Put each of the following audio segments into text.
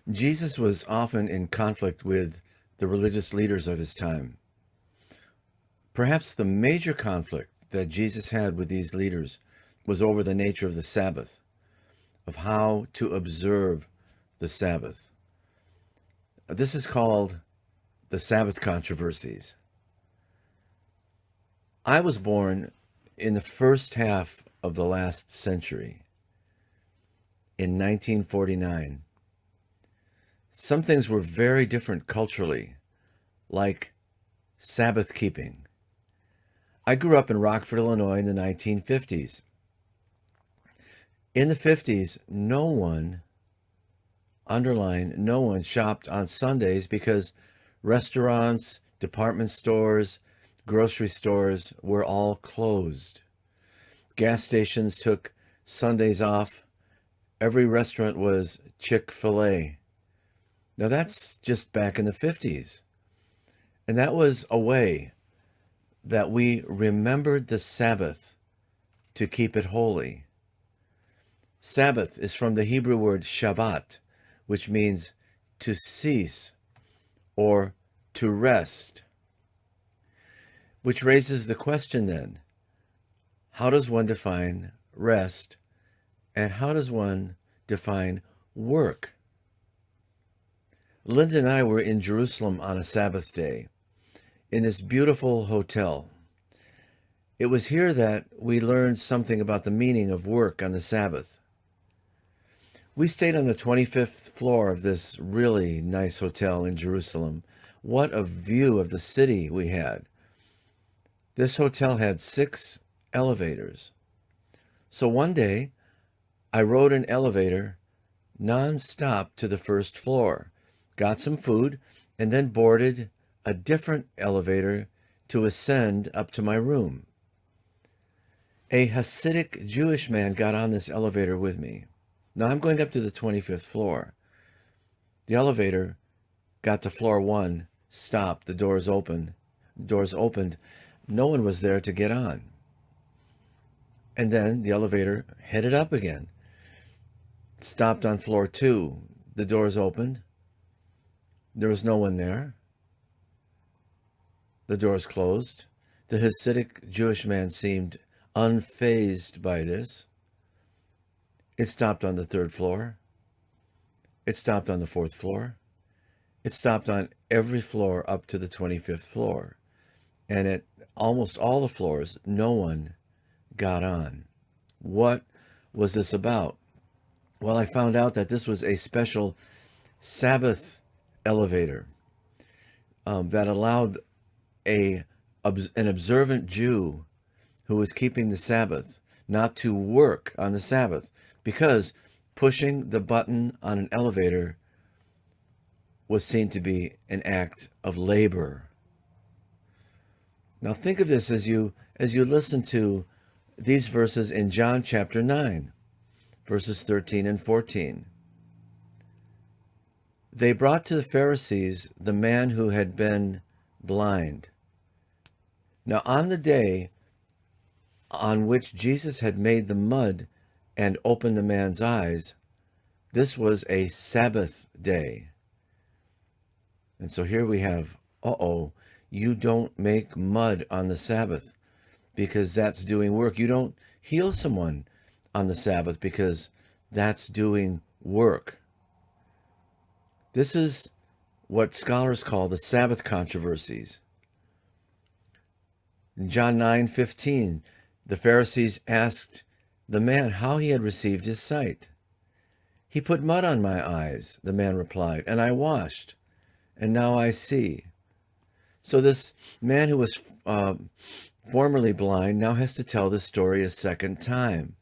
Jesus was often in conflict with the religious leaders of his time. Perhaps the major conflict that Jesus had with these leaders was over the nature of the Sabbath, of how to observe the Sabbath. This is called the Sabbath controversies. I was born in the first half of the last century, in 1949. Some things were very different culturally, like Sabbath keeping. I grew up in Rockford, Illinois in the 1950s. In the 50s, no one shopped on Sundays because restaurants, department stores, grocery stores were all closed. Gas stations took Sundays off. Every restaurant was Chick-fil-A. Now that's just back in the 50s. And that was a way that we remembered the Sabbath to keep it holy. Sabbath is from the Hebrew word Shabbat, which means to cease or to rest. Which raises the question then, how does one define rest and how does one define work? Linda and I were in Jerusalem on a Sabbath day in this beautiful hotel. It was here that we learned something about the meaning of work on the Sabbath. We stayed on the 25th floor of this really nice hotel in Jerusalem. What a view of the city we had. This hotel had 6 elevators. So one day, I rode an elevator non-stop to the first floor, got some food, and then boarded a different elevator to ascend up to my room. A Hasidic Jewish man got on this elevator with me. Now I'm going up to the 25th floor. The elevator got to floor 1, stopped, the doors opened. No one was there to get on. And then the elevator headed up again. Stopped on floor 2. The doors opened. There was no one there. The doors closed. The Hasidic Jewish man seemed unfazed by this. It stopped on the 3rd floor. It stopped on the 4th floor. It stopped on every floor up to the 25th floor. And at almost all the floors, no one got on. What was this about? Well, I found out that this was a special Sabbath elevator that allowed an observant Jew who was keeping the Sabbath not to work on the Sabbath, because pushing the button on an elevator was seen to be an act of labor. Now think of this as you listen to these verses in John chapter 9, verses 13 and 14. They brought to the Pharisees the man who had been blind. Now on the day on which Jesus had made the mud and opened the man's eyes, this was a Sabbath day. And so here we have, you don't make mud on the Sabbath because that's doing work. You don't heal someone on the Sabbath because that's doing work. This is what scholars call the Sabbath controversies. In John 9:15, the Pharisees asked the man how he had received his sight. He put mud on my eyes, the man replied, and I washed, and now I see. So this man who was formerly blind now has to tell this story a second time,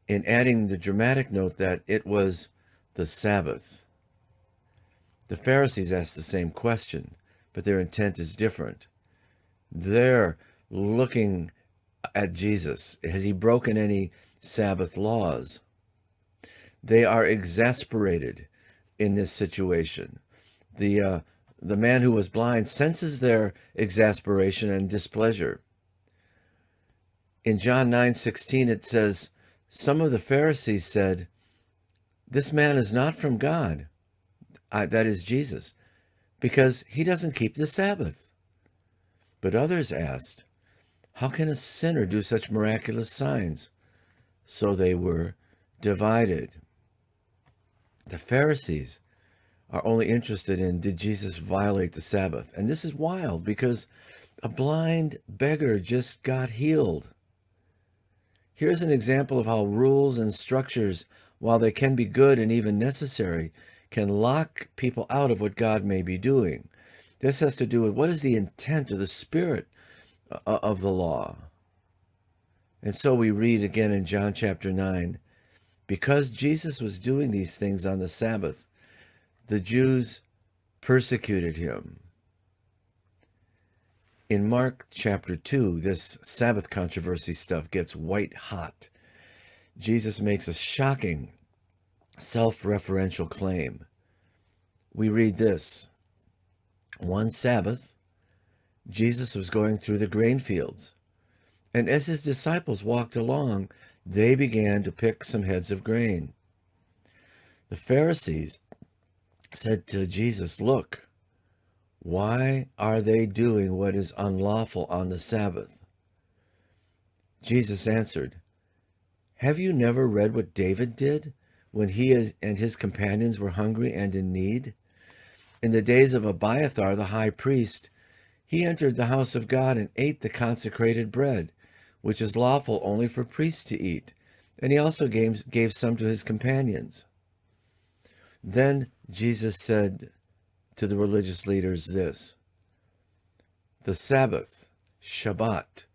in adding the dramatic note that it was the Sabbath. The Pharisees asked the same question, but their intent is different. They're looking at Jesus. Has he broken any Sabbath laws? They are exasperated in this situation. The man who was blind senses their exasperation and displeasure. In John 9:16 it says, some of the Pharisees said, "This man is not from God, that is Jesus, because he doesn't keep the Sabbath. But others asked, how can a sinner do such miraculous signs? So they were divided. The Pharisees are only interested in, did Jesus violate the Sabbath? And this is wild because a blind beggar just got healed. Here's an example of how rules and structures, while they can be good and even necessary, can lock people out of what God may be doing. This has to do with what is the intent or the spirit of the law. And so we read again in John chapter 9, because Jesus was doing these things on the Sabbath, the Jews persecuted him. In Mark chapter 2, this Sabbath controversy stuff gets white hot. Jesus makes a shocking self-referential claim. We read this. One Sabbath, Jesus was going through the grain fields, and as his disciples walked along, they began to pick some heads of grain. The Pharisees said to Jesus, look, why are they doing what is unlawful on the Sabbath? Jesus answered, have you never read what David did when he and his companions were hungry and in need? In the days of Abiathar the high priest, he entered the house of God and ate the consecrated bread, which is lawful only for priests to eat, and he also gave some to his companions. Then Jesus said to the religious leaders this, the Sabbath, Shabbat,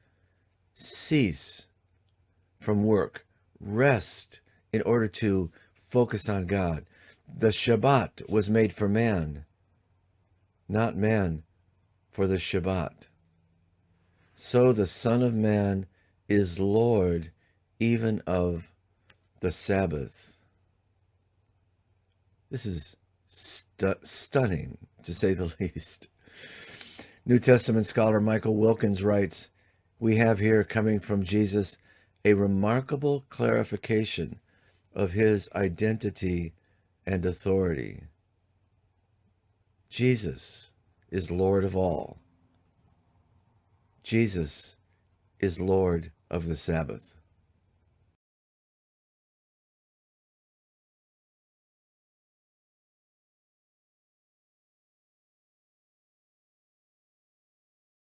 cease from work, rest in order to focus on God. The Shabbat was made for man, not man for the Shabbat. So the Son of Man is Lord even of the Sabbath. This is stunning, to say the least. New Testament scholar Michael Wilkins writes, we have here, coming from Jesus, a remarkable clarification of his identity and authority. Jesus is Lord of all. Jesus is Lord of the Sabbath.